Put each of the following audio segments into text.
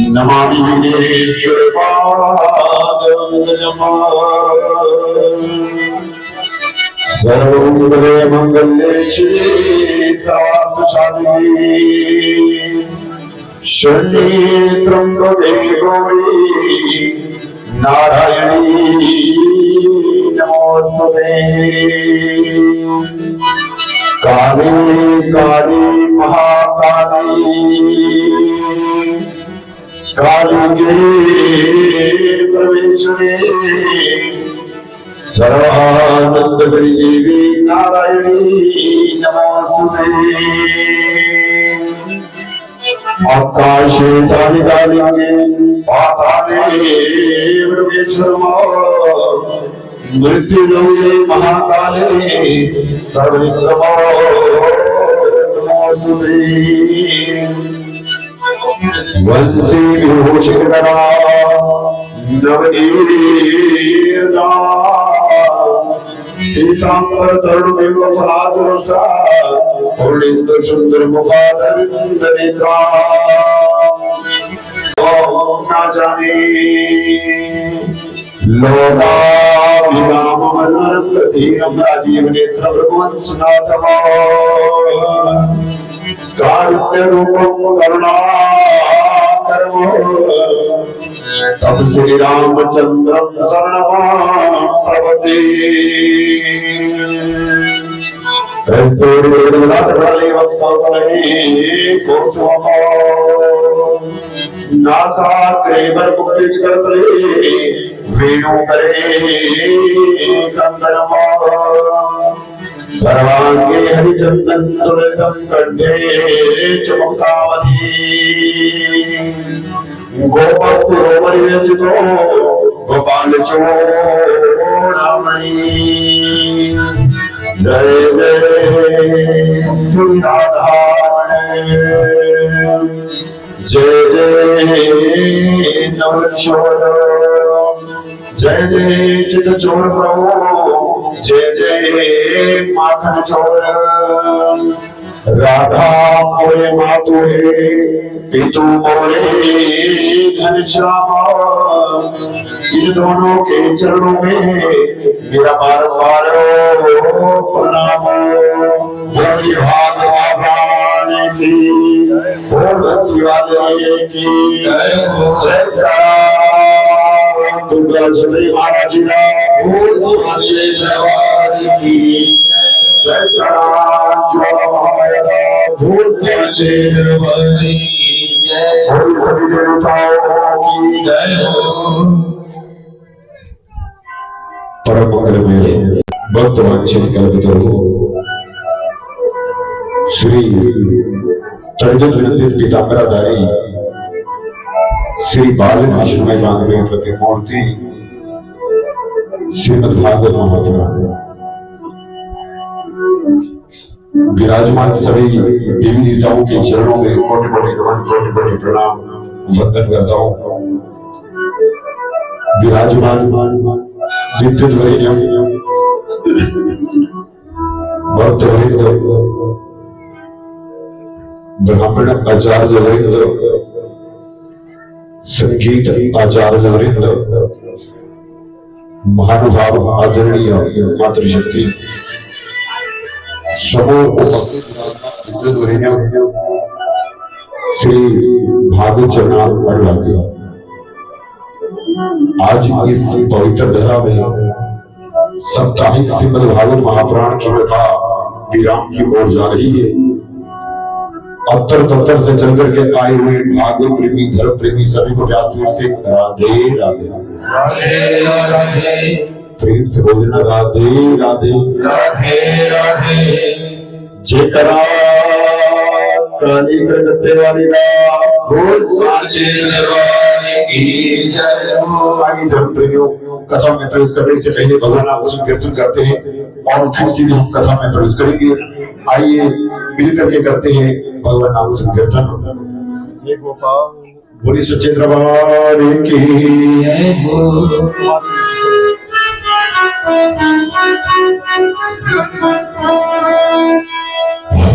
नमामि सर्वमंगले मंगल्ये शिवे सर्वार्थसाधिके शरण्ये त्र्यंबके गौरी नारायणी नमोस्तुते। काली काली महाकाली कालिके परमेश्वरे सर्वानंदकरी देवी नारायणी नमोस्तुते। आकाशे कालिके पाताले मृगेश्वरमा मृत्युलोके महाकाले सर्वविक्रमो नमोस्तुते। वंशी विभूषितकरा नवनीर्णा पीतांबर तरुणेव फलादृष्टा पूर्णेन्दु सुंदर मुखारविंदनेत्रा ना जाने लोकाभिराममनर्गधीरं राजीव नेत्र भृगुवंशनाथमा कारुण्यरूपं करुणाकरम् तब श्री रामचंद्रं शरणं प्रपद्ये। नासात्रे बरपुक्तिचकरतले वेणु करे कंकणम सर्वांगे हरिचंदन तुलसीं कंठे चमक्तावती गोपस्तु गोपरिवेशितो गोपाल चूड़ामणि जय जय श्री राधा जय जय नवकिशोर जय जय चितचोर प्रभु जय जय माखन चोर राधा मोरे मातु है पितु मोरे घनश्याम इन दोनों के चरणों में मेरा बार बार प्रणाम। बोलिए भगवान की बोल बच्ची वाले की जय दुर्गा चंद्री महाराज जी की जय सभी देवताओं की जय हो। परम मंगल में भक्त वांछित कल्पितो श्री त्रिदुत विनंदित पीतांबराधारी श्री बालकृष्णमय मानवीय प्रतिमूर्ति श्रीमद् भागवत महापुराण विराजमान सभी देवी देवताओं के चरणों में कोटि कोटि नमन कोटि कोटि प्रणाम वंदन करता हूँ। विराजमान विद्युत वरेण्य भक्त वृंद ब्राह्मण आचार्य वृंद संगीत आचार्य वृंद महानुभाव आदरणीय मातृशक्ति श्री भागवत चरणार्थ आज इस पवित्र धरा में साप्ताहिक श्रीमद् भागवत महापुराण की कथा विराम की ओर जा रही है। अत्तर तत्तर से चल करके आए हुए भागवत प्रेमी धर्म प्रेमी सभी को व्यास से राधे राधे राधे राधे प्रेम से बोलना राधे राधे राधे राधे। जेकरा काली करते वाली बोल साचे दरबार की जय हो। आइए धर्म प्रेमियों कथा में प्रवेश करने से पहले भगवान नाम संकीर्तन करते हैं और फिर सीधे हम कथा में प्रवेश करेंगे। आइए मिलकर के करते हैं भगवान नाम संकीर्तन। बोली सच्चे दरबार की जय हो।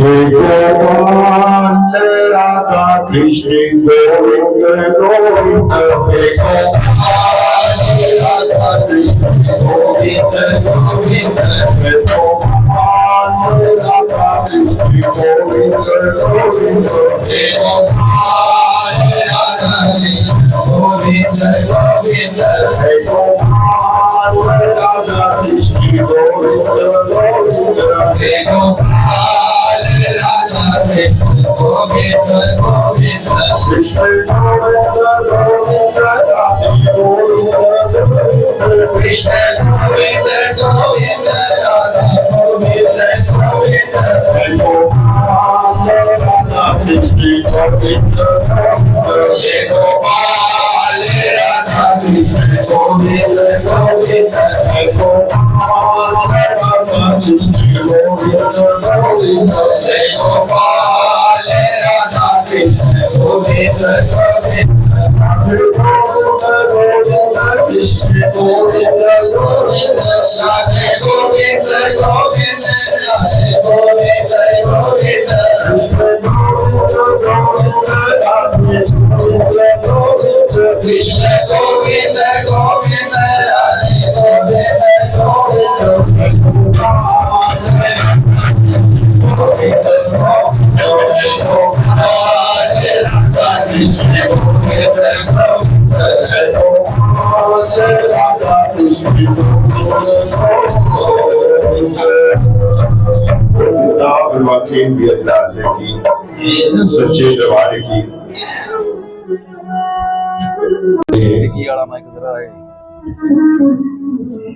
हे गोपाल राधा कृष्ण गोविंद गोविंद, हे गोपाल राधा कृष्ण गोविंद गोविंद, हे गोपाल राधा कृष्ण गोविंद गोविंद, हे गोपाल राधा कृष्ण गोविंद गोविंद, हे गोपाल राधा कृष्ण गोविंद गोविंद, हे गोपाल राधा कृष्ण गोविंद गोविंद, कृष्ण गोविंद गोविंद राधे गोविंद गोविंद, कृष्ण गोविंद गोविंद राधे गोविंद गोविंद, हे गोपाल राधा कृष्ण गोविंद गोविंद, हे गोपाल राधा कृष्ण गोविंद गोविंद, हे गोपाल राधा कृष्ण गोविंद गोविंद, हे गोपाल राधा कृष्ण गोविंद गोविंद, राधे गोविंद गोविंद कृष्ण गोविंद गोविंद, राधे गोविंद गोविंद राधे गोविंद गोविंद, कृष्ण गोविंद गोविंद राधे गोविंद गोविंद, कृष्ण गोविंद गोविंद राधे गोविंद गोविंद, सच्चे दरबार की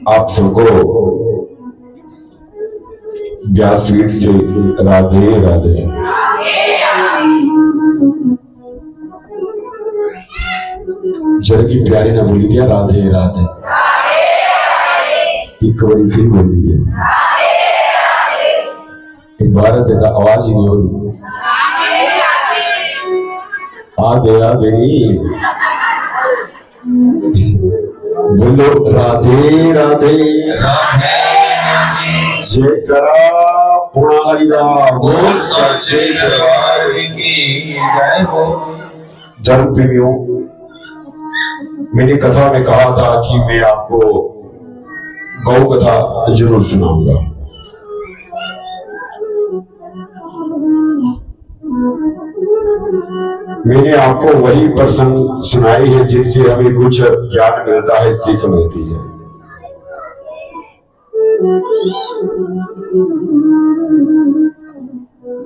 आप सबको व्यासपीठ से राधे राधे। जर की प्यारी ने बोली दिया राधे राधे, एक बार फिर बोल दिया एक भारत का आवाज ही नहीं होगी। आधे आधे नहीं बोलो राधे राधे राधे, जय करा पुणा हरिदास बोल सच्चे दरबार की जय हो। धर्म प्रेमियों, मैंने कथा में कहा था कि मैं आपको गौ कथा जरूर सुनाऊंगा। मैंने आपको वही प्रसंग सुनाए हैं जिनसे हमें कुछ ज्ञान मिलता है, सीख मिलती है।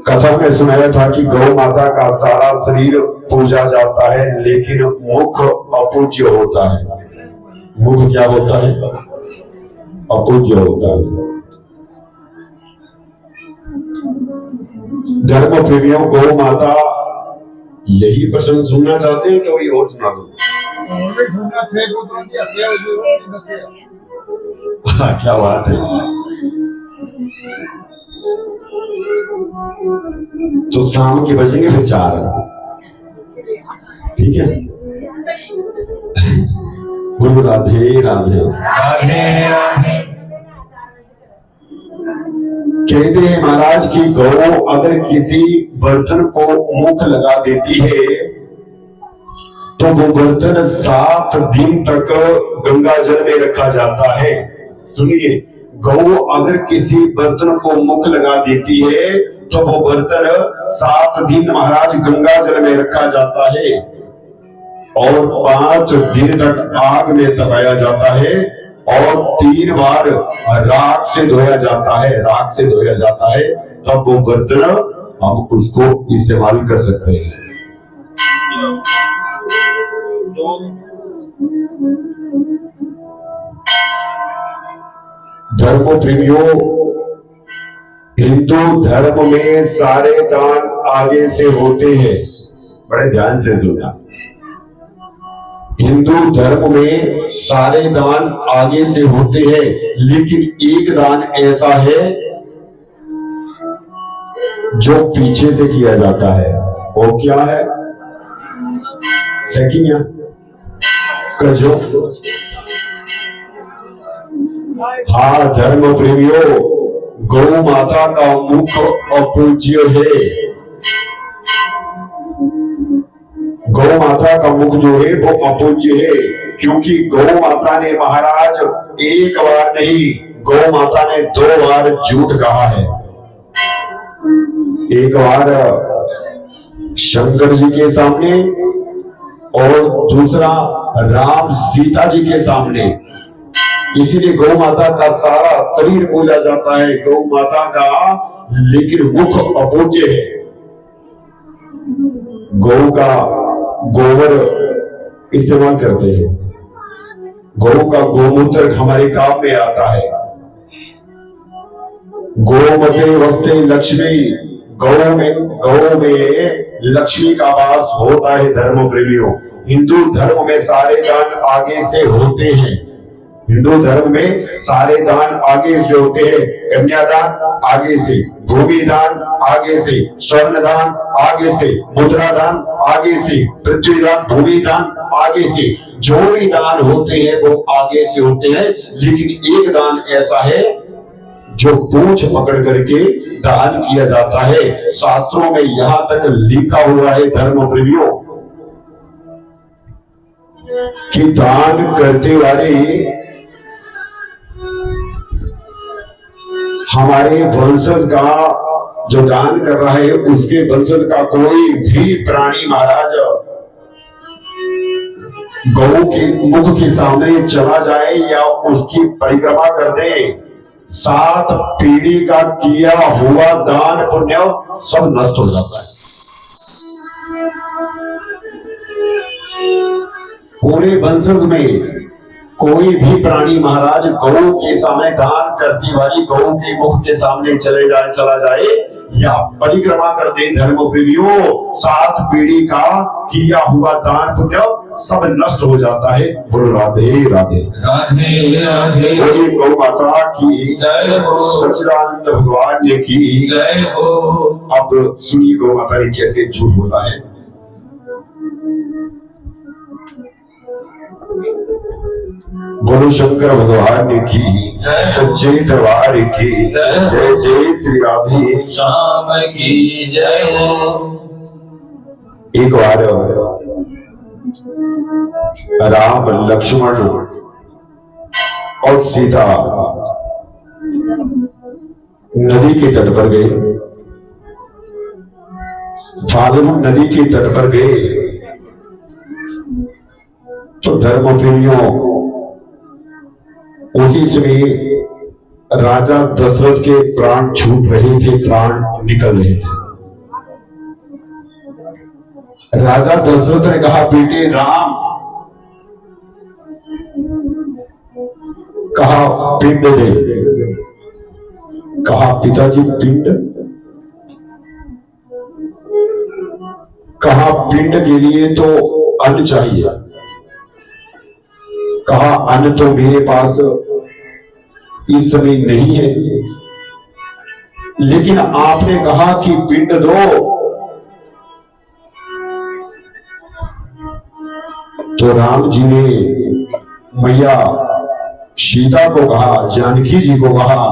कथा में सुनाया था कि गौ माता का सारा शरीर पूजा जाता है, लेकिन मुख अपूज्य होता है। मुख क्या होता है? अपूज्य होता है। धर्म प्रेमियों, गौ माता यही प्रसंग सुनना चाहते हैं कि कोई और सुना दो? क्या बात है। तो शाम के बजेंगे फिर 4, ठीक है। बोलो राधे राधे राधे राधे। कहते हैं महाराज की गौ अगर किसी बर्तन को मुख लगा देती है तो वो बर्तन 7 दिन तक गंगा जल में रखा जाता है। सुनिए, गौ अगर किसी बर्तन को मुख लगा देती है तो वो बर्तन 7 दिन महाराज गंगा जल में रखा जाता है और 5 दिन तक आग में तपाया जाता है और 3 बार राख से धोया जाता है। राख से धोया जाता है, तब वो बर्तन हम उसको इस्तेमाल कर सकते हैं। धर्म प्रेमियों, हिंदू धर्म में सारे दान आगे से होते हैं। बड़े ध्यान से सुना। हिंदू धर्म में सारे दान आगे से होते हैं, लेकिन एक दान ऐसा है जो पीछे से किया जाता है। वो क्या है? सखियां कजो। हाँ धर्म प्रेमियों, गौ माता का मुख अपूज्य है। गौ माता का मुख जो है वो अपूज्य है, क्योंकि गौ माता ने महाराज एक बार नहीं, गौ माता ने 2 बार झूठ कहा है। एक बार शंकर जी के सामने और दूसरा राम सीता जी के सामने। इसीलिए गौ माता का सारा शरीर पूजा जाता है, गौ माता का, लेकिन मुख अपूज्य है। गौ का गोबर इस्तेमाल करते हैं, गौ का गोमूत्र हमारे काम में आता है। गोमते वस्ते लक्ष्मी, गौ में लक्ष्मी का वास होता है। धर्म प्रेमियों, हिंदू धर्म में सारे दान आगे से होते हैं। हिंदू धर्म में सारे दान आगे से होते हैं। कन्यादान आगे से, भूमि दान आगे से, स्वर्ण दान आगे से, मुद्रा दान आगे से, पृथ्वी दान, भूमि दान आगे से। जो भी दान होते हैं वो आगे से होते हैं, लेकिन एक दान ऐसा है जो पूंछ पकड़ करके दान किया जाता है। शास्त्रों में यहां तक लिखा हुआ है धर्म प्रेमियों कि दान करते वाले हमारे वंशज का, जो दान कर रहा है उसके वंशज का कोई भी प्राणी महाराज गौ के मुख के सामने चला जाए या उसकी परिक्रमा कर दे, 7 पीढ़ी का किया हुआ दान पुण्य सब नष्ट हो जाता है। पूरे वंशज में कोई भी प्राणी महाराज गौ के सामने दान करती वाली गौ के मुख के सामने चला जाए या परिक्रमा कर दे, धर्म प्रेमियों, 7 पीढ़ी का किया हुआ दान पुण्य सब नष्ट हो जाता है। बोलो राधे राधे राधे राधे। बोलिए गौ माता की जय हो, सच्चिदानंद भगवान ने की जय हो। अब सुनिए गौ माता ने कैसे झूठ बोला है। बोलो शंकर भगवान की सच्चे दरबार की जय जय श्री राधे श्याम की जय हो। एक बार राम, लक्ष्मण और सीता नदी के तट पर गए, फाल्गुन नदी के तट पर गए। तो धर्म प्रेमियों, उसी समय राजा दशरथ के प्राण छूट रहे थे, प्राण निकल रहे थे। राजा दशरथ ने कहा, बेटे राम, कहा पिंड दे। कहा पिताजी पिंड? कहा पिंड के लिए तो अन्न चाहिए। कहा अन्न तो मेरे पास इस समय नहीं है, लेकिन आपने कहा कि पिंड दो। तो राम जी ने मैया सीता को कहा, जानकी जी को कहा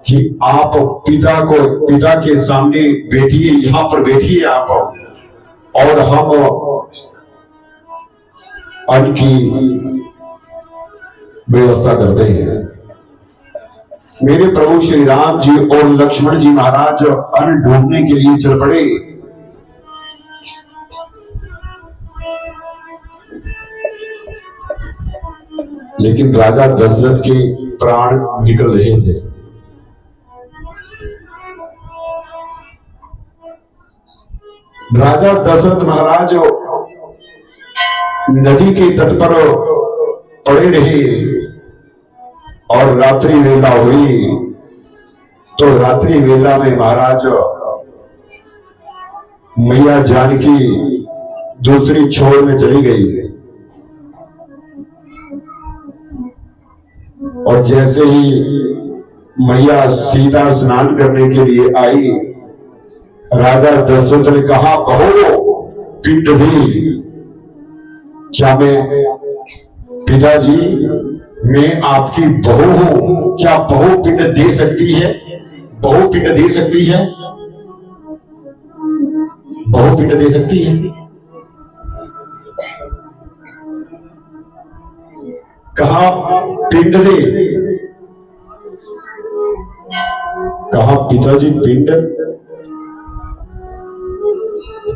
कि आप पिता के सामने बैठिए, यहां पर बैठिए आप, और हम अन्न की व्यवस्था करते हैं। मेरे प्रभु श्री राम जी और लक्ष्मण जी महाराज अन्न ढूंढने के लिए चल पड़े। लेकिन राजा दशरथ के प्राण निकल रहे थे। राजा दशरथ महाराज नदी के तट पर पड़े रहे और रात्रि वेला हुई। तो रात्रि वेला में महाराज मैया जानकी दूसरी छोर में चली गई, और जैसे ही मैया सीता स्नान करने के लिए आई, राजा दशरथ ने कहा, कहो पिंड भी। क्या मैं, पिताजी मैं आपकी बहू हूं, क्या बहू पिंड दे सकती है? बहू पिंड दे सकती है? बहू पिंड दे सकती है? कहा पिंड दे, कहा पिताजी पिंड,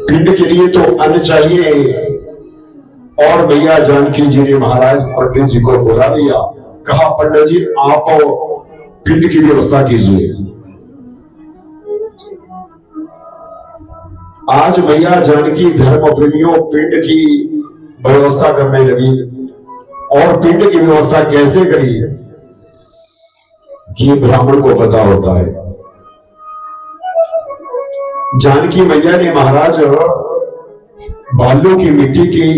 पिंड के लिए तो अन्न चाहिए। और मैया जानकी जी ने महाराज पंडित जी को बुला लिया, कहा पंडित जी आप पिंड की व्यवस्था कीजिए। आज मैया जानकी धर्म प्रेमियों पिंड की व्यवस्था करने लगी। और पिंड की व्यवस्था कैसे करी कि ब्राह्मण को पता होता है। जानकी मैया ने महाराज भालू की मिट्टी की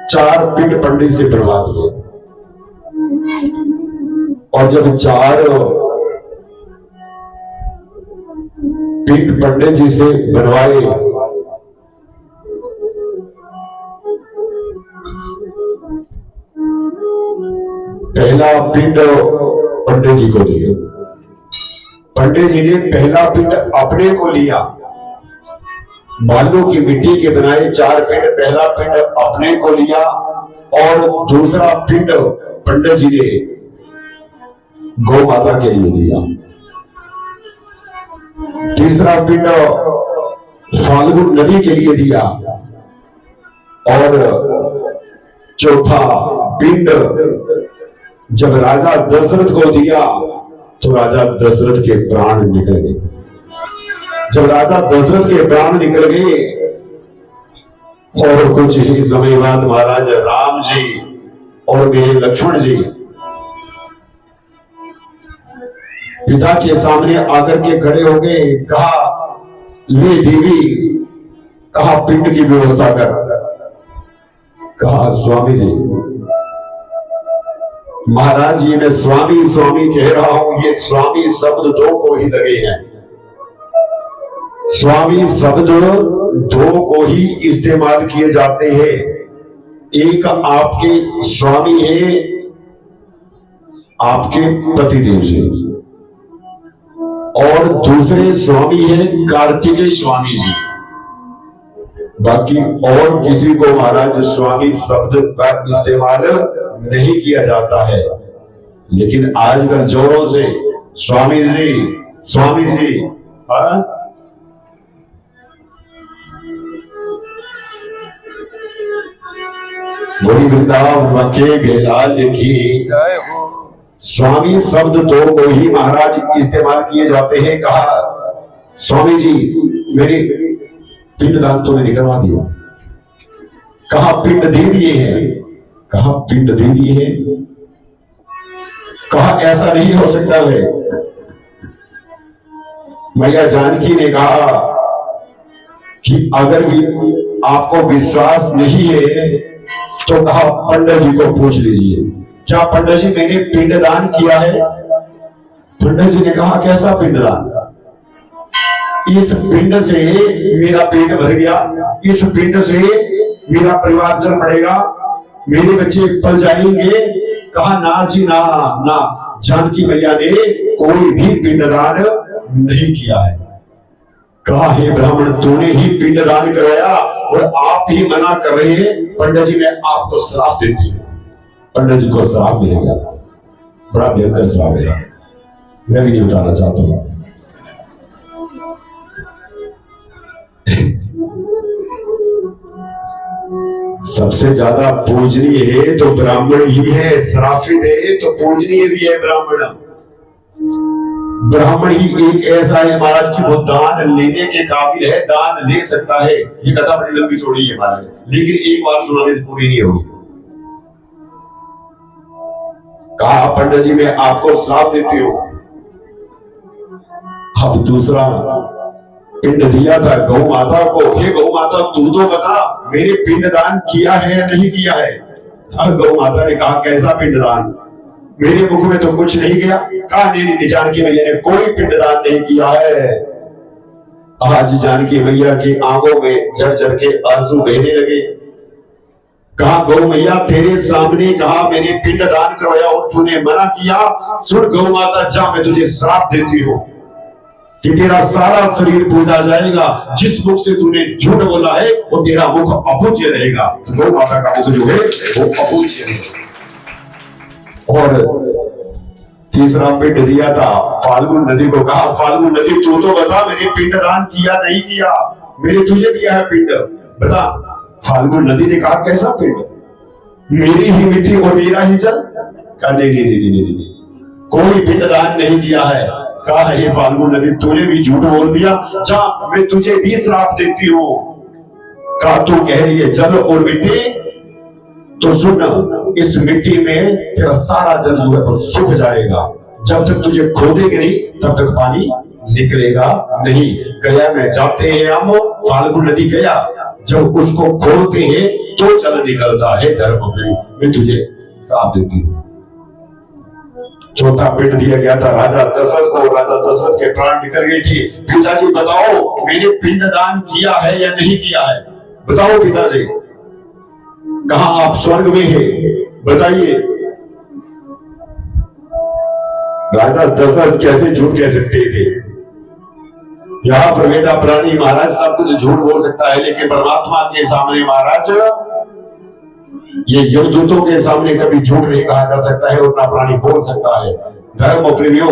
4 पिंड पंडित से बनवा दिए। और जब 4 पिंड पंडित जी से बनवाए, पहला पिंड पंडित जी को दिया। पंडित जी ने पहला पिंड अपने को लिया। भालू की मिट्टी के बनाए 4 पिंड, पहला पिंड अपने को लिया और दूसरा पिंड पंडित जी ने गौ माता के लिए दिया। तीसरा पिंड फाल्गुन नदी के लिए दिया और चौथा पिंड जब राजा दशरथ को दिया तो राजा दशरथ के प्राण निकल गए। जब राजा दशरथ के प्राण निकल गए और कुछ ही समय बाद महाराज राम जी और मेरे लक्ष्मण जी पिता के सामने आकर के खड़े हो गए। कहा ले देवी, कहा पिंड की व्यवस्था कर। कहा स्वामी जी, महाराज जी मैं स्वामी स्वामी कह रहा हूं, ये स्वामी शब्द 2 को ही लगे हैं। स्वामी शब्द 2 को ही इस्तेमाल किए जाते हैं। एक आपके स्वामी है आपके पतिदेव जी, और दूसरे स्वामी है कार्तिकेय स्वामी जी। बाकी और किसी को महाराज स्वामी शब्द का इस्तेमाल नहीं किया जाता है। लेकिन आजकल जोरों से स्वामी जी स्वामी जी, बोली वृंदावन के बेलाल की जय हो। स्वामी शब्द 2 को ही महाराज इस्तेमाल किए जाते हैं। कहा स्वामी जी मेरे पिंडदान तो ने निकलवा दिया। कहा पिंड दे दिए हैं। कहा पिंड दे दिए हैं। कहा ऐसा नहीं हो सकता है। मैया जानकी ने कहा कि अगर भी आपको विश्वास नहीं है तो कहा पंडित जी को पूछ लीजिए, क्या पंडित जी मैंने पिंडदान किया है? पंडित जी ने कहा कैसा पिंडदान? इस पिंड से मेरा पेट भर गया, इस पिंड से मेरा परिवार चल पड़ेगा, मेरे बच्चे पल जाएंगे। कहा ना जी ना ना, जानकी मैया ने कोई भी पिंडदान नहीं किया है। कहा हे ब्राह्मण तूने ही पिंडदान कराया और आप ही मना कर रहे हैं। पंडित जी मैं आपको श्राप देती हूँ। पंडित जी को श्राप मिलेगा, बड़ा भयंकर श्राप मिलेगा, मैं भी नहीं बताना चाहता हूँ। सबसे ज्यादा पूजनीय है तो ब्राह्मण ही है, श्रापित है तो पूजनीय भी है ब्राह्मण। ब्राह्मण ही एक ऐसा है महाराज कि वो दान लेने के काबिल है, दान ले सकता है। ये कथा बड़ी लंबी चौड़ी है महाराज, लेकिन एक बार सुनाने से पूरी नहीं होगी। कहा पंडित जी मैं आपको श्राप देती हूं। अब दूसरा पिंड दिया था गौ माता को। हे गौ माता तू तो बता मेरे पिंडदान किया है या नहीं किया है? गौ माता ने कहा कैसा पिंडदान? मेरे मुख में तो कुछ नहीं गया। कहा नहीं जानकी मैया ने कोई पिंडदान नहीं किया है। आज जानकी मैया की आंखों में झरझर के आंसू बहने लगे। कहा गौ मैया तेरे सामने कहा मैंने पिंडदान करवाया और तूने मना किया। सुन गौ माता जा मैं तुझे श्राप देती हूँ। कि तेरा सारा शरीर पूजा जाएगा। जिस मुख से तूने झूठ बोला है वो तेरा मुख अपूज्य रहेगा। गौ माता का मुख जो है वो अपूज्य है। और तीसरा पिंड दिया था फाल्गुन नदी को। कहा फाल्गुन नदी तू तो बता मैंने पिंड दान किया नहीं किया, मैंने तुझे दिया है पिंड, बता। फाल्गुन नदी ने कहा कैसा पिंड, मेरी ही मिट्टी और मेरा ही जल। कहा नहीं, कोई पिंड दान नहीं किया है। कहा ये फाल्गुन नदी तूने भी झूठ बोल दिया, जा मैं तुझे भी श्राप देती हूं। कहा तू कह रही है जल और मिट्टी, तो सुन, इस मिट्टी में तेरा सारा जल जो है वो सूख जाएगा। जब तक तुझे खोदेंगे नहीं तब तक पानी निकलेगा नहीं। गया में जाते हैं हम, फाल्गुन नदी गया, जब उसको खोदते हैं तो जल निकलता है। धर्म मैं तुझे श्राप देती हूं। चौथा पिंड दिया गया था राजा दशरथ को। राजा दशरथ के प्राण निकल गए थे। पिताजी बताओ मैंने पिंड दान किया है या नहीं किया है, बताओ पिताजी। कहा आप स्वर्ग में है, बताइए। राजा दशरथ कैसे झूठ कह सकते थे। यहाँ पर बेटा प्राणी महाराज सब कुछ झूठ बोल सकता है, लेकिन परमात्मा के सामने महाराज ये यमदूतों के सामने कभी झूठ नहीं कहा जा सकता है, उतना प्राणी बोल सकता है। धर्म प्रेमियों,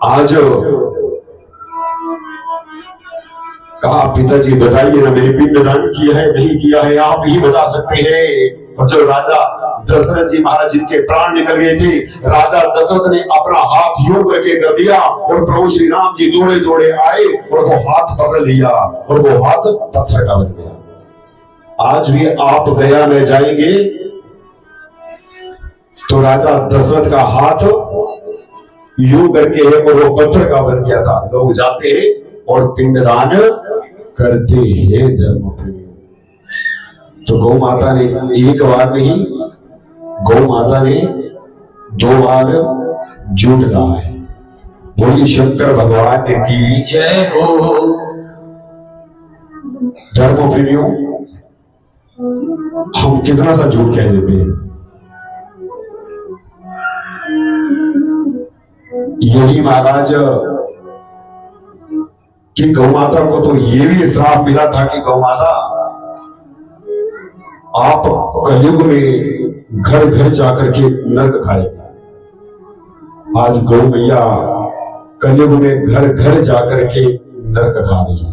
आज कहा पिताजी बताइए ना मैंने पिंड दान किया है नहीं किया है, आप ही बता सकते हैं। और जो राजा दशरथ जी महाराज जिनके प्राण निकल गए थे, राजा दशरथ ने अपना हाथ यूं करके कर दिया और प्रभु श्री राम जी दौड़े दौड़े आए और वो हाथ पकड़ लिया और वो हाथ पत्थर का बन गया। आज भी आप गया में जाएंगे तो राजा दशरथ का हाथ यूं करके है और वो पत्थर का बन गया था। लोग जाते और पिंडदान करते हैं। धर्म तो गौ माता ने एक बार नहीं, गौ माता ने 2 बार झूठ कहा है। बोलिए शंकर भगवान की जय हो। धर्म प्रेमियों, हम कितना सा झूठ कह देते हैं। यही महाराज कि गौ माता को तो ये भी श्राप मिला था कि गौ माता आप कलयुग में घर घर जाकर के नरक खाएगा। आज गौ मैया कलयुग में घर घर जाकर के नरक खा रही है।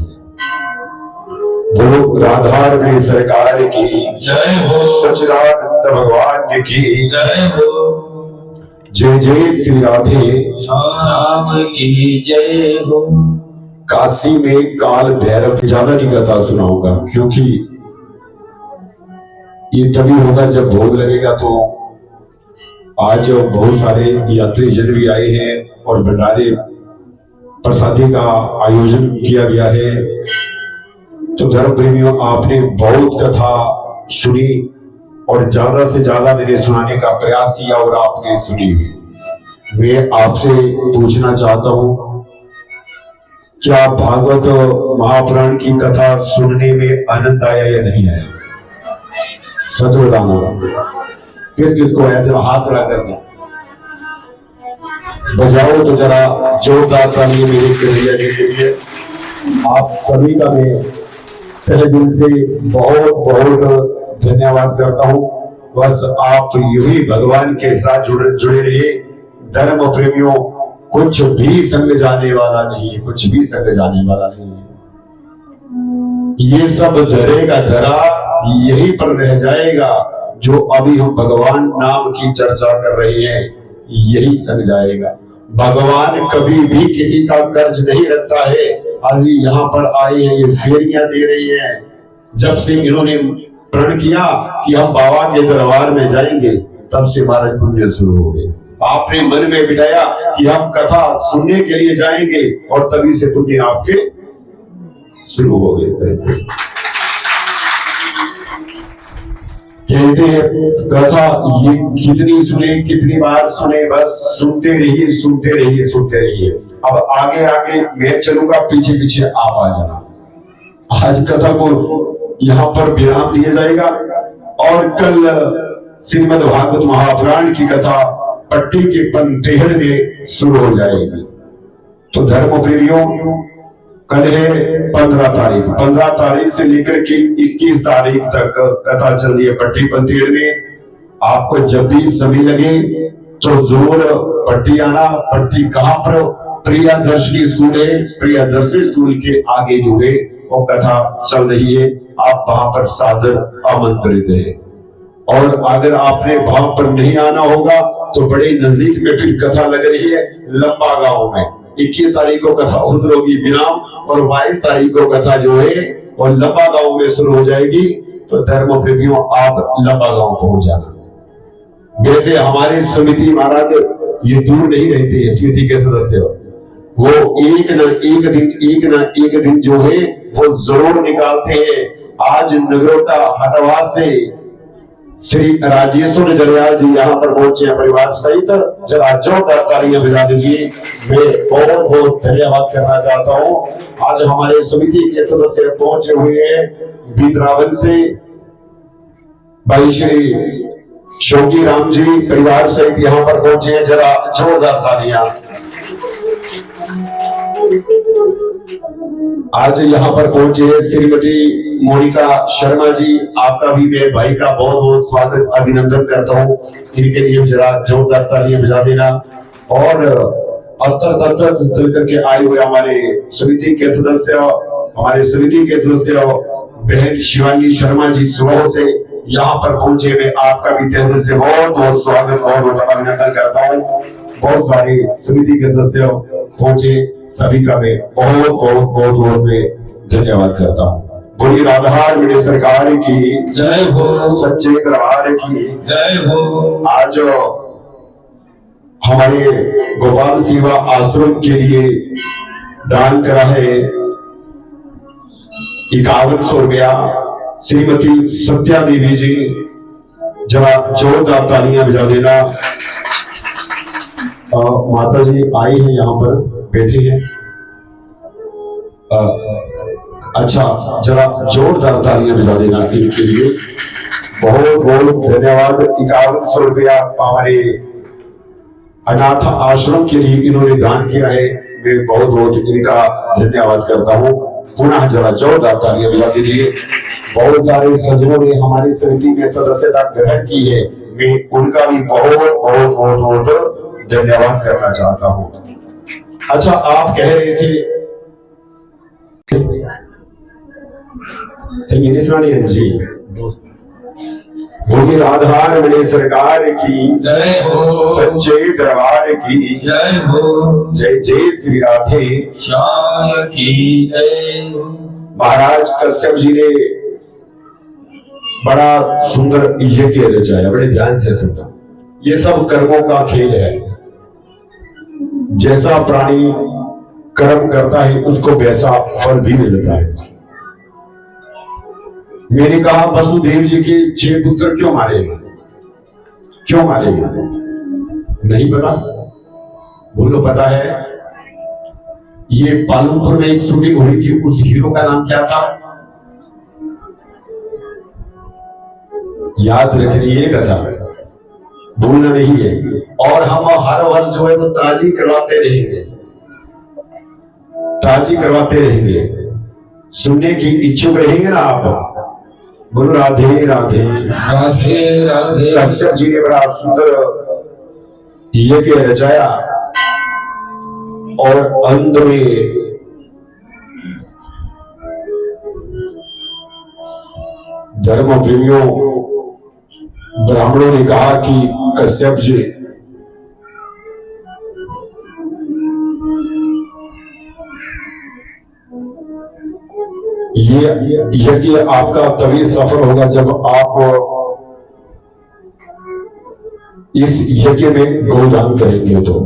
बोलो राधा में सरकार की जय हो, सच्चिदानंद भगवान की जय हो। जय जय श्री राधे श्याम की जय हो। काशी में काल भैरव की ज्यादा नहीं कथा सुनाऊंगा, क्योंकि ये तभी होगा जब भोग लगेगा। तो आज बहुत सारे यात्री जन भी आए हैं और भंडारे प्रसादी का आयोजन किया गया है। तो धर्म प्रेमियों, आपने बहुत कथा सुनी और ज्यादा से ज्यादा मैंने सुनाने का प्रयास किया और आपने सुनी। मैं आपसे पूछना चाहता हूं, क्या भागवत महापुराण की कथा सुनने में आनंद आया या नहीं आया? सच बताना, किस किस को आया? जरा हाथ खड़ा कर दो, बजाओ तो जरा जोरदार ताली मेरे कन्हैया जी के लिए। आप सभी का मैं तहे दिल से बहुत बहुत धन्यवाद करता हूं। बस आप यही भगवान के साथ जुड़े रहिए। धर्म प्रेमियों, कुछ भी संग जाने वाला नहीं है, कुछ भी संग जाने वाला नहीं है। ये सब धरेगा धरा, यहीं पर रह जाएगा। जो अभी हम भगवान नाम की चर्चा कर रहे हैं, यही संग जाएगा। भगवान कभी भी किसी का कर्ज नहीं रखता है। अभी यहाँ पर आए हैं, ये फेरियां दे रही है। जब से इन्होंने प्रण किया कि हम बाबा के दरबार में जाएंगे, तब से महाराज पुण्य शुरू हो गए। आपने मन में बिठाया कि हम कथा सुनने के लिए जाएंगे और तभी से पुण्य आपके शुरू हो गए। कहते हैं कथा ये कितनी सुने, कितनी बार सुने, बस सुनते रहिए, सुनते रहिए, सुनते रहिए। अब आगे आगे मैं चलूंगा, पीछे पीछे आप आ जाना। आज कथा को यहाँ पर विराम दिया जाएगा और कल श्रीमद् भागवत महापुराण की कथा पट्टी के पंतेहड़ में शुरू हो जाएगी। तो धर्म प्रेमियों, कल है 15 तारीख। 15 तारीख से लेकर के 21 तारीख तक कथा चल रही है पट्टी पंथेड़ में। आपको जब भी समय लगे तो जरूर पट्टी आना। पट्टी कहाँ पर? प्रियदर्शनी स्कूल है। प्रियदर्शनी स्कूल के आगे जो है वो कथा चल रही है। आप वहां पर सादर आमंत्रित है। और अगर आपने वहां पर नहीं आना होगा तो बड़े नजदीक में फिर कथा लग रही है लंबा गांव में। 21 तारीख को कथा उधर होगी बिनाम, और 22 तारीख को कथा जो है वो लंबा गांव में शुरू हो जाएगी। तो धर्म प्रेमियों, आप लंबा गांव पहुंच जाना। जैसे हमारे समिति महाराज ये दूर नहीं रहते हैं, समिति के सदस्य वो एक न एक दिन जो है वो जरूर निकालते हैं। आज नगरोटा हटवा से श्री राजेश्वर जरियाल जी यहाँ पर पहुंचे हैं परिवार सहित। जरा जोरदार तालियां बजा दीजिए। मैं बहुत बहुत धन्यवाद करना चाहता हूँ। आज हमारे समिति के सदस्य पहुंचे हुए हैं बिंद्रावन से। भाई श्री शोकी राम जी परिवार सहित यहाँ पर पहुंचे हैं। जरा जोरदार तालियां। आज यहाँ पर पहुंचे श्रीमती मोनिका शर्मा जी, आपका भी मैं भाई का बहुत बहुत स्वागत अभिनंदन करता हूँ। इनके लिए जरा जोरदार तालियां बजा देना। और अत्तर तत्तर चल करके आए हुए हमारे समिति के सदस्य बहन शिवानी शर्मा जी सुबह से यहाँ पर पहुंचे। मैं आपका भी तहे दिल से बहुत बहुत स्वागत बहुत बहुत अभिनंदन करता हूँ। बहुत सारे समिति के सदस्य पहुंचे, सभी का मैं बहुत बहुत बहुत बहुत मैं धन्यवाद करता हूँ। बोली राधार मेरे सरकार की जय हो, सच्चे दरबार की जय हो। आज हमारे गोपाल सेवा आश्रम के लिए दान करा है 5100 रुपया श्रीमती सत्या देवी जी। जरा जोरदार तालियां बजा देना। माता जी आई हैं, यहाँ पर बैठी हैं। अच्छा, जरा जोरदार तालियां बजा देना इनके लिए। बहुत बहुत धन्यवाद। 5100 रुपया हमारे अनाथ आश्रम के लिए इन्होंने दान किया है। मैं बहुत बहुत इनका धन्यवाद करता हूँ। पुनः जरा जोरदार तालियां बजा दीजिए। बहुत सारे सज्जनों ने हमारी समिति में सदस्यता ग्रहण की है। मैं उनका भी बहुत बहुत बहुत बहुत धन्यवाद करना चाहता हूँ। अच्छा, आप कह रहे थे जी, बोली राधार मेरे सरकार की जय हो, सच्चे दरबार की जय हो। जय जय श्री राधे श्याम की जय। महाराज कश्यप जी ने बड़ा सुंदर यज्ञ रचाया। बड़े ध्यान से सुनना। ये सब कर्मों का खेल है। जैसा प्राणी कर्म करता है उसको वैसा फल भी मिलता है। मैंने कहा वसुदेव जी के 6 पुत्र क्यों मारे गए? क्यों मारे गए? नहीं पता? बोलो पता है। ये पालनपुर में एक शूटिंग हुई थी। उस हीरो का नाम क्या था? याद रखनी है कथा, भूलना नहीं है। और हम हर वर्ष जो है वो ताजी करवाते रहेंगे, ताजी करवाते रहेंगे। सुनने की इच्छुक रहेंगे ना आप? बोलो राधे राधे राधे राधे। कश्यप जी ने बड़ा सुंदर यज्ञ रचाया और अंत में धर्म प्रेमियों ब्राह्मणों ने कहा कि कश्यप जी ये यज्ञ आपका तभी सफल होगा जब आप इस यज्ञ में गोदान करेंगे। तो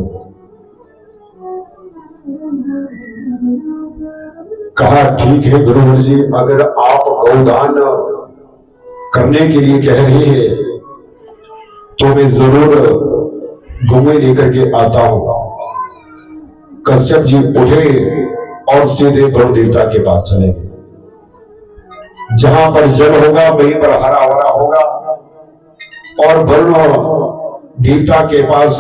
कहा ठीक है गुरुवर जी, अगर आप गौदान करने के लिए कह रहे हैं तो मैं जरूर घूमे लेकर के आता हूं। कश्यप जी उठे और सीधे वरुण देवता के पास चले गए। जहां पर जल होगा वहीं पर हरा भरा होगा। और वरुण देवता के पास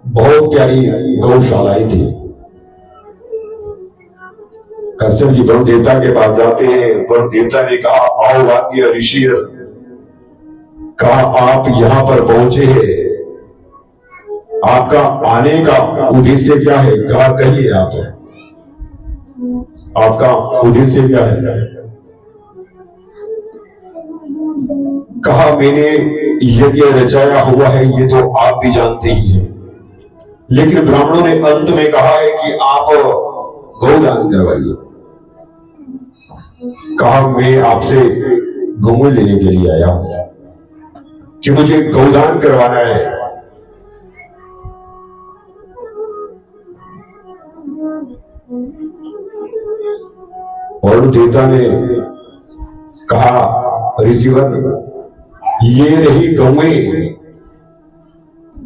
बहुत प्यारी गौशालाएं थी। कश्यप जी वरुण देवता के पास जाते हैं। वरुण देवता ने कहा, आओ वाक्य ऋषि। कहा, आप यहां पर पहुंचे हैं, आपका आने का उद्देश्य क्या है? कहा, कहिए आप, आपका उद्देश्य क्या है? कहा, मैंने यज्ञ रचाया हुआ है, ये तो आप भी जानते ही हैं, लेकिन ब्राह्मणों ने अंत में कहा है कि आप गौदान करवाइए। कहा, मैं आपसे गौ लेने के लिए आया हूं कि मुझे गौदान करवाना है। और देवता ने कहा, ऋषिवर, ये रही गौएं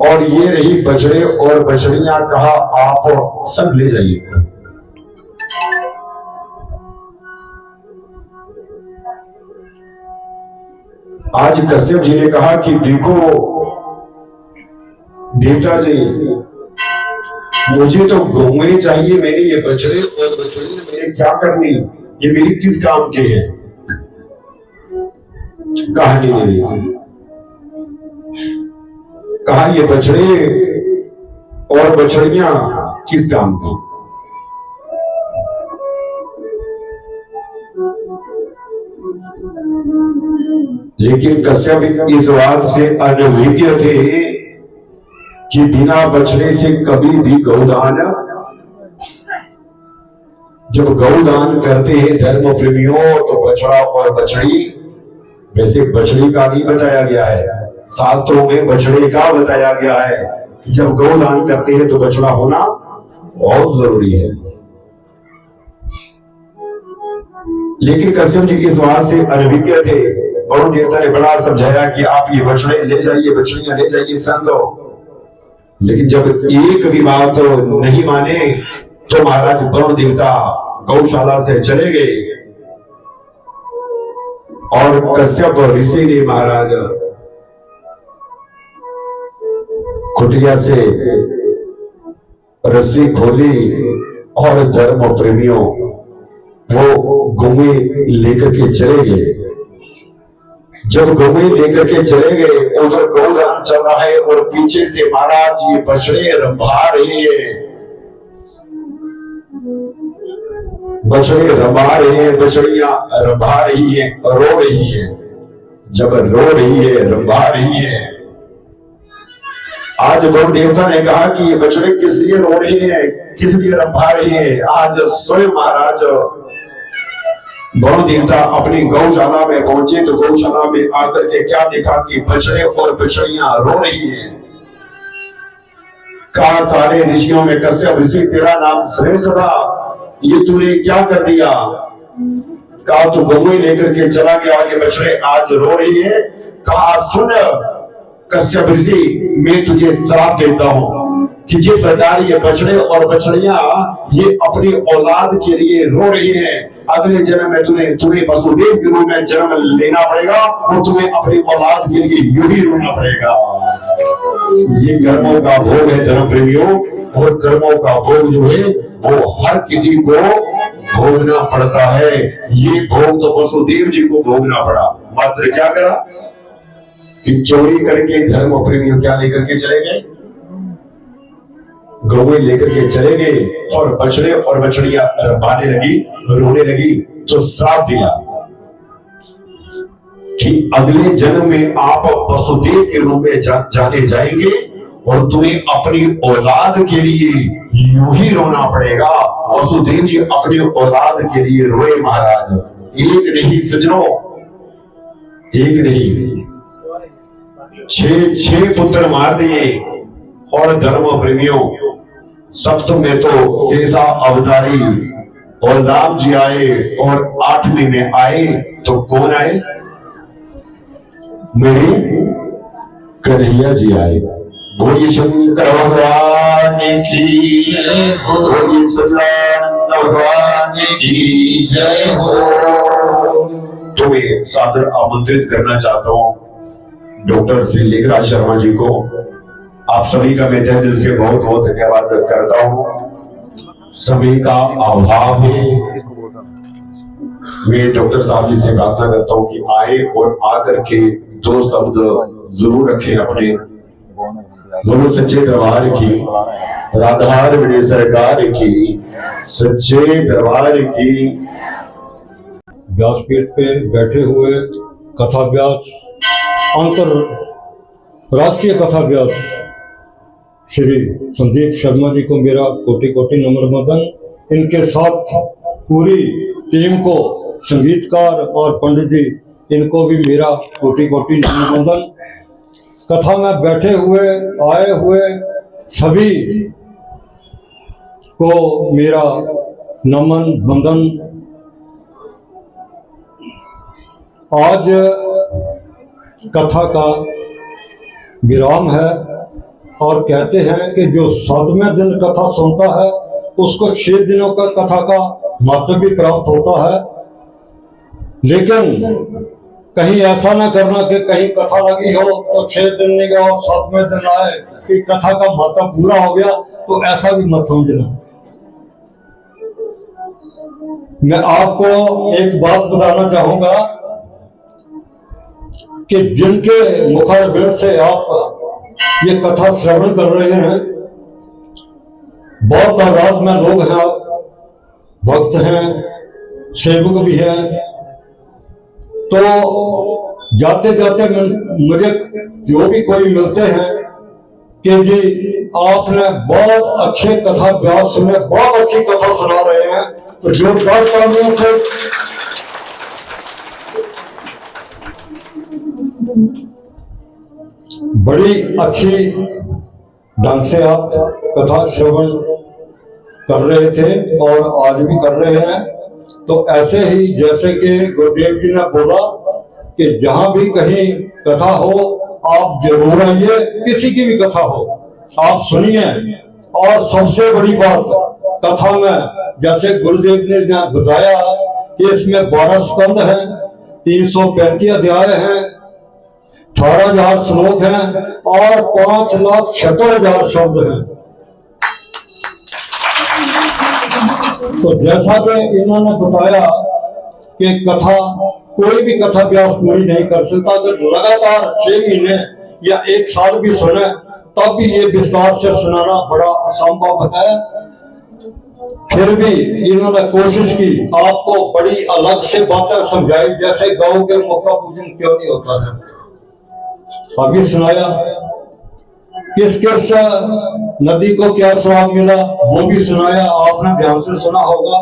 और ये रही बछड़े और बछड़ियां। कहा, आप सब ले जाइए। आज कश्यप जी ने कहा कि देखो देवता जी, मुझे तो गौएं चाहिए, मैंने ये बछड़े और बछड़ियां मैंने क्या करनी, ये मेरी किस काम के हैं? कहानी नहीं। कहा, ये बछड़े और बछड़ियां किस काम की? लेकिन कश्यप इस बात से अनभिज्ञ थे कि बिना बछड़े से कभी भी गौदान, जब गौदान करते हैं धर्म प्रेमियों, तो बछड़ा और बछड़ी, वैसे बछड़ी का नहीं बताया गया है, शास्त्रों में बछड़े का बताया गया है कि जब गौदान करते हैं तो बछड़ा होना बहुत जरूरी है। लेकिन कश्यप जी इस बात से अनभिज्ञ थे। वरुण देवता ने बड़ा समझाया कि आप ये बछड़े ले जाइए, बछड़ियां ले जाइए, संग। लेकिन जब एक भी बात तो नहीं माने तो महाराज वरुण देवता गौशाला से चले गए और कश्यप ऋषि ने महाराज कुटिया से रस्सी खोली और धर्म प्रेमियों वो गौएं लेकर के चले गए। जब गौएं लेकर के चले गए, उधर गौदान चल रहा है और पीछे से महाराज ये बछड़े रंभा रहे हैं, बछड़े रंभा रहे हैं, बछड़ियां रंभा रही है, रो रही है। जब रो रही है, रंभा रही है, आज वरुण देवता ने कहा कि ये बछड़े किस लिए रो रहे हैं, किस लिए रंभा रहे हैं? आज स्वयं महाराज वरुण देवता अपनी गौशाला में पहुंचे तो गौशाला में आकर के क्या देखा कि बछड़े और बछड़ियां रो रही हैं। कहा, सारे ऋषियों में कश्यप ऋषि तेरा नाम श्रेष्ठ था, ये तूने क्या कर दिया? कहा, तू गौएं लेकर के चला गया और ये बछड़े आज रो रही है। कहा, सुन कश्यप ऋषि, मैं तुझे श्राप देता हूं कि जिस प्रकार ये बछड़े और बछड़ियां ये अपनी औलाद के लिए रो रही हैं, अगले जन्म में तुम्हें वसुदेव के रूप में जन्म लेना पड़ेगा और तुम्हें अपनी औलाद के लिए यूं ही रोना पड़ेगा। ये कर्मों का भोग है धर्म प्रेमियों, और कर्मों का भोग जो है वो हर किसी को भोगना पड़ता है। ये भोग तो वसुदेव जी को भोगना पड़ा, मात्र क्या करा कि चोरी करके धर्म प्रेमियों क्या लेकर के चले गए, गौएं लेकर के चले गए और बछड़े और बछड़ियां रंभाने लगी, रोने लगी। तो श्राप दिया कि अगले जन्म में आप वसुदेव के रूप में जाने जाएंगे और तुम्हें अपनी औलाद के लिए यूं ही रोना पड़ेगा। वसुदेव जी अपनी औलाद के लिए रोए महाराज, एक नहीं सजनों, एक नहीं, 6 पुत्र मार दिए। और धर्म प्रेमियों, सप्तम में तो शेषा अवतारी और राम जी आए और 8वीं में आए तो कौन आए? मेरे कन्हैया जी आए। बोलिए शंकर भगवान की जय हो, बोलिए सच्चिदानंद भगवान की जय हो। तो मैं सादर आमंत्रित करना चाहता हूं डॉक्टर श्री लेखराज शर्मा जी को आप सभी का मैं तहे दिल से बहुत बहुत धन्यवाद करता हूं। समय का अभाव है, मैं डॉक्टर साहब जी से प्रार्थना करता हूं कि आए और आकर के दो शब्द जरूर रखें अपने। बोलो सच्चे दरबार की, राधार बड़े सरकार की, सच्चे दरबार की। व्यासपीठ पे बैठे हुए कथा व्यास, अंतरराष्ट्रीय कथा व्यास श्री संदीप शर्मा जी को मेरा कोटि कोटि नम्र वंदन। इनके साथ पूरी टीम को, संगीतकार और पंडित जी, इनको भी मेरा कोटि कोटि नम्र वंदन। कथा में बैठे हुए आए हुए सभी को मेरा नमन वंदन। आज कथा का विराम है और कहते हैं कि जो 7वें दिन कथा सुनता है उसको 6 दिनों का कथा का महत्व भी प्राप्त होता है। लेकिन कहीं ऐसा ना करना कि कहीं कथा लगी हो तो 6 दिन नहीं गया और 7वें दिन आए कि कथा का महत्व पूरा हो गया, तो ऐसा भी मत समझना। मैं आपको एक बात बताना चाहूंगा कि जिनके मुखारबिंद से आप ये कथा श्रवण कर रहे हैं, बहुत तादाद में लोग हैं, आप भक्त हैं, सेवक भी हैं, तो जाते जाते मुझे जो भी कोई मिलते हैं कि जी आपने बहुत अच्छे कथा व्यास सुने, बहुत अच्छी कथा सुना रहे हैं, तो जोरदार तालियों से बड़ी अच्छी ढंग से आप कथा श्रवण कर रहे थे और आज भी कर रहे हैं। तो ऐसे ही जैसे कि गुरुदेव जी ने बोला कि जहां भी कहीं कथा हो आप जरूर आइए, किसी की भी कथा हो आप सुनिए। और सबसे बड़ी बात कथा में, जैसे गुरुदेव ने बताया कि इसमें 12 स्कंद हैं, 335 अध्याय हैं, 18,000 श्लोक हैं और 5,76,000 शब्द हैं। तो जैसा कि इन्होंने बताया कि कथा, कोई भी कथा व्यास पूरी नहीं कर सकता। अगर लगातार 6 महीने या 1 साल भी सुने तब भी ये विस्तार से सुनाना बड़ा असंभव है। फिर भी इन्होंने कोशिश की, आपको बड़ी अलग से बातें समझाई, जैसे गौ के मुख का पूजन क्यों नहीं होता है अभी सुनाया, किस किस नदी को क्या श्राप मिला वो भी सुनाया, आपने ध्यान से सुना होगा।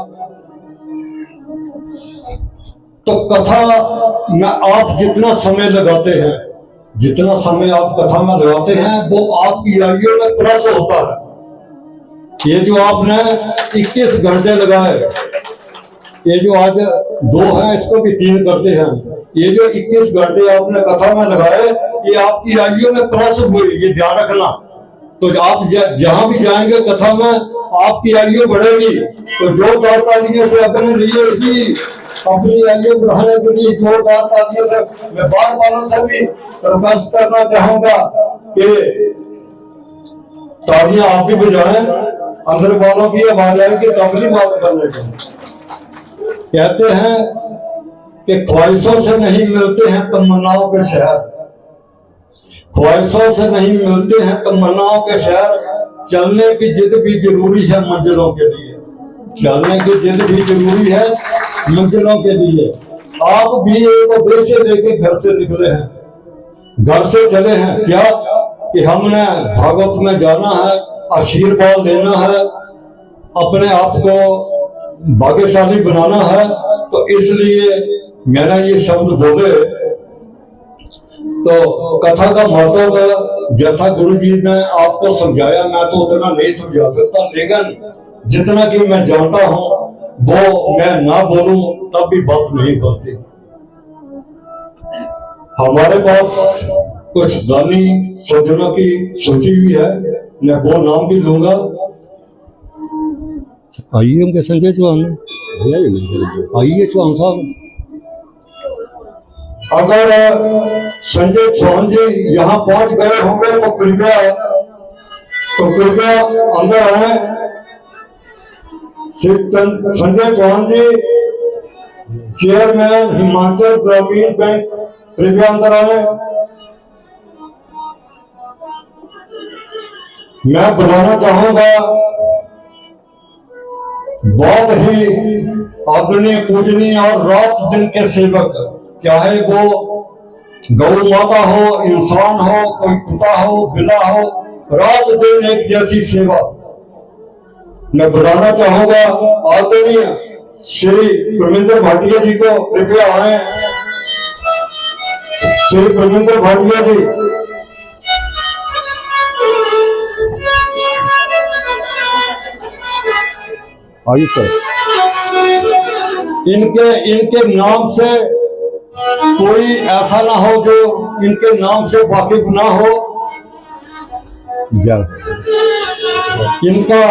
तो कथा में आप जितना समय लगाते हैं, जितना समय आप कथा में लगाते हैं, वो आपकी आयु में प्लस होता है। ये जो आपने 21 घंटे लगाए, ये जो आज 2 है इसको भी 3 करते हैं, ये जो 21 घंटे आपने कथा में लगाए, ये आपकी आयु में प्लस हुई, ये ध्यान रखना। तो आप जहां भी जाएंगे कथा में आपकी आयु बढ़ेगी। तो जोरदार तालियों से अपने लिए ही अपनी आयु बढ़ाने के लिए जोरदार तालियों से मैं बार वालों से भी रिक्वेस्ट करना चाहूंगा कि तालियां आप भी बजाएं, अंदर वालों की आवाज आएगी तबली बात बनेगी। कहते हैं कि ख्वाहिशों से नहीं मिलते हैं तमन्नाओं के शहर, ख्वाहिशों से नहीं मिलते हैं तमन्नाओं के शहर, चलने की जिद भी जरूरी है मंजिलों के लिए, चलने की जिद भी जरूरी है मंजिलों के लिए। आप भी एक उद्देश्य लेके घर से निकले हैं, घर से चले हैं क्या कि हमने भागवत में जाना है, आशीर्वाद लेना है, अपने आप को भाग्यशाली बनाना है। तो इसलिए मैंने ये शब्द बोले। तो कथा का महत्व जैसा गुरु जी ने आपको समझाया, मैं तो उतना नहीं समझा सकता, लेकिन जितना कि मैं जानता हूं वो मैं ना बोलूं तब भी बात नहीं बनती। हमारे पास कुछ दानी सज्जनों की सूची भी है, मैं वो नाम भी लूंगा। आइए हम संजय चौहान, आइए चौहान साहब। अगर संजय चौहान जी यहाँ पहुंच गए होंगे तो कृपया तो कृपया अंदर आए। श्री संजय चौहान जी, चेयरमैन हिमाचल ग्रामीण बैंक, कृपया अंदर आए। मैं बुलाना चाहूंगा बहुत ही आदरणीय, पूजनीय और रात दिन के सेवक, चाहे वो गौ माता हो, इंसान हो, कोई कुत्ता हो, बिल्ला हो, रात दिन एक जैसी सेवा। मैं बुलाना चाहूंगा आदरणीय श्री परमिंदर भाटिया जी को, कृपया आए। श्री परमिंदर भाटिया जी, आइए सर। इनके नाम से कोई ऐसा ना हो जो इनके नाम से वाकिफ ना हो। इनका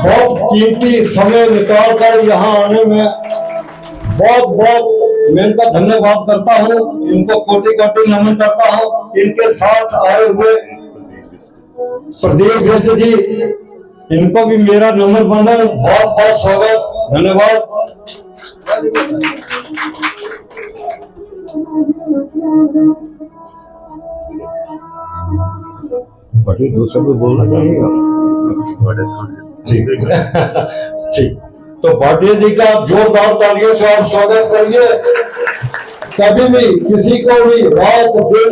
बहुत कीमती समय निकाल कर यहाँ आने में बहुत बहुत मैं इनका धन्यवाद करता हूँ, इनको कोटि कोटि नमन करता हूँ। इनके साथ आए हुए प्रदीप बिष्ट जी, इनको भी मेरा नमन बंधन, बहुत बहुत स्वागत, धन्यवाद। बड़े दूसरे को बोलना चाहिएगा। ठीक, तो भाटिया जी का जोरदार तालियों से आप स्वागत करिए। कभी भी किसी को भी रात दिन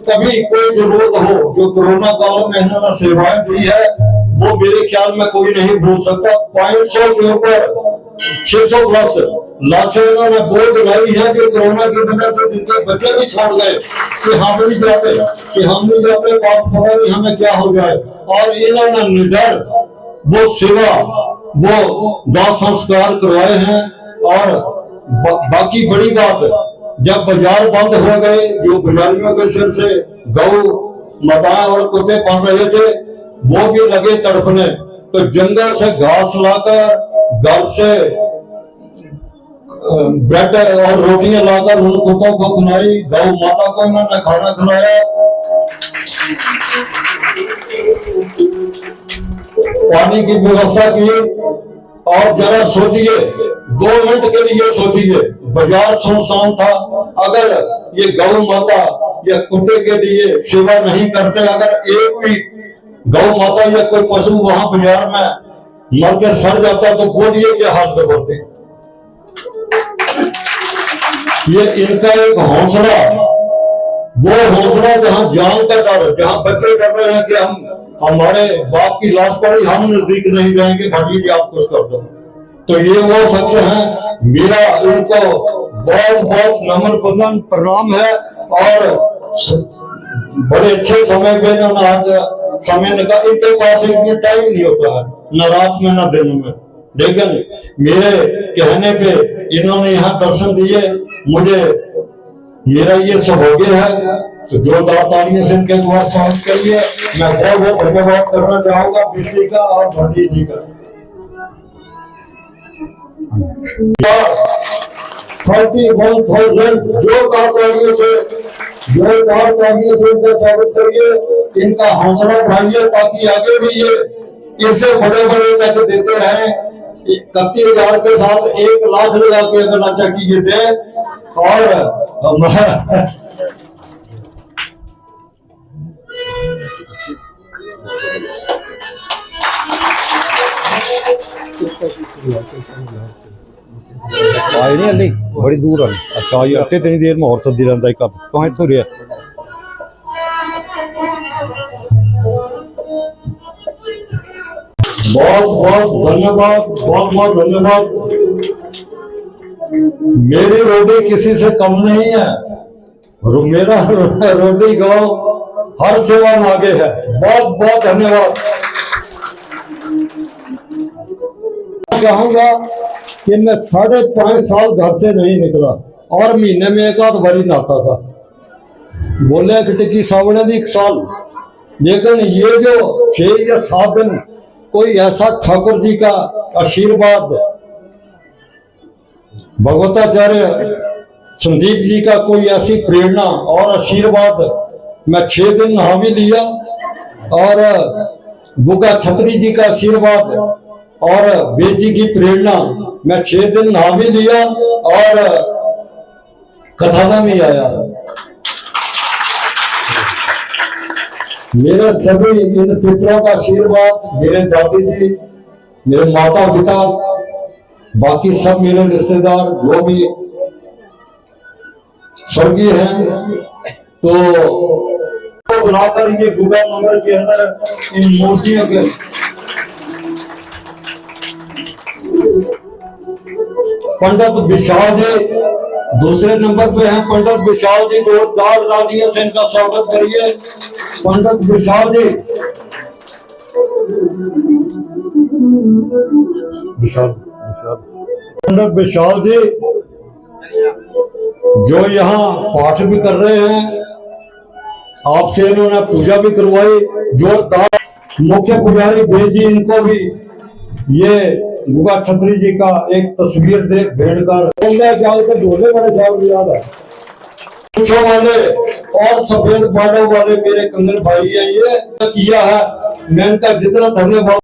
कभी कोई जरूरत हो, जो कोरोना काल में इन्होंने सेवाएं दी है, वो मेरे ख्याल में कोई नहीं भूल सकता। 500 से ऊपर 600 प्लस लाशें इन्होंने बोझ लाई है, जो कोरोना की वजह से जिनके बच्चे भी छोड़ गए कि हम नहीं जाते, बात पता नहीं हमें क्या हो जाए। और इन्होंने निडर वो सेवा, वो दाह संस्कार करवाए हैं। और बाकी बड़ी बात, जब बाजार बंद हो गए, जो बाजारियों के सिर से गौ माताएं और कुत्ते पल रहे थे, वो भी लगे तड़पने, तो जंगल से घास लाकर, घर से ब्रेड और रोटियां लाकर उन कुत्तों को खिलाई, गौ माता को इन्होंने खाना खिलाया, पानी की व्यवस्था की। और जरा सोचिए, 2 मिनट के लिए सोचिए, बाजार सुनसान था, अगर ये गौ माता या कुत्ते के लिए सेवा नहीं करते, अगर एक भी गौ माता या कोई पशु वहां बाजार में मर के सड़ जाता, तो बोलिए क्या हाल से होते। ये इनका एक हौसला, वो हौसला जहां जान का डर, जहां बच्चे डर रहे हैं कि हमारे बाप की लाश पड़ी, हम नजदीक नहीं जाएंगे, भाटिया जी आप कुछ कर दो, तो ये वो शख्स हैं। मेरा इनको बहुत बहुत नम्र बंधन प्रणाम है। और बड़े अच्छे समय पे इन्होंने आज समय निकाल, इनके पास एक भी टाइम नहीं होता है, न रात में न दिन में, लेकिन मेरे कहने पे इन्होंने यहाँ दर्शन दिए। मुझे मेरा ये सौभाग्य है, तो जोरदार तालियों से इनके द्वारा स्वागत करिए। मैं बहुत बहुत धन्यवाद करना चाहूंगा बिस्सी का और भाटिया जी का। 31,000 जोरदार तालियों से इनका स्वागत करिए। इनका हौसला बढ़ाइए, ताकि आगे भी ये इससे बड़े बड़े चेक देते रहें। 31,000 के साथ 1 लाख लगा के अगर लाचा की ये दे, और बड़ी दूर है। अच्छा, ये इतनी देर में और सदी रहता एक तो इतों रहा। बहुत बहुत धन्यवाद, बहुत बहुत धन्यवाद। मेरी रोटी किसी से कम नहीं है, मेरा रोटी गाँव हर सेवा में आगे है। बहुत बहुत धन्यवाद। चाहूंगा कि मैं 5.5 साल घर से नहीं निकला, और महीने में 1 आध बारी नहाता था। बोले कि टिक्की सावने दी 1 साल, लेकिन ये जो 6 या 7 दिन कोई ऐसा ठाकुर जी का आशीर्वाद, भगवताचार्य संदीप जी का कोई ऐसी प्रेरणा और आशीर्वाद, मैं 6 दिन नहा भी लिया। और गुगा छतरी जी का आशीर्वाद और वेद जी की प्रेरणा, मैं 6 दिन नहा भी लिया और कथा में भी आया। मेरे सभी इन पितरों का आशीर्वाद, मेरे दादी जी, मेरे माता पिता, बाकी सब मेरे रिश्तेदार जो भी स्वर्गीय हैं, तो बुलाकर ये गुगा मंदिर के अंदर इन मूर्तियों के पंडित विशाल जी दूसरे नंबर पे हैं। पंडित विशाल जी, जोरदार तालियों से इनका स्वागत करिए। पंडित विशाल जी, पंडित विशाल जी जो यहाँ पाठ भी कर रहे हैं, आपसे इन्होंने पूजा भी करवाई। जोरदार मुख्य पुजारी वेद जी, इनको भी ये गुगा छतरी जी का एक तस्वीर दे भेड़ कर ढोले बड़े साल याद है वाले और सफेद बालों वाले मेरे कंगन भाई है, ये किया है। मैं इनका जितना धन्यवाद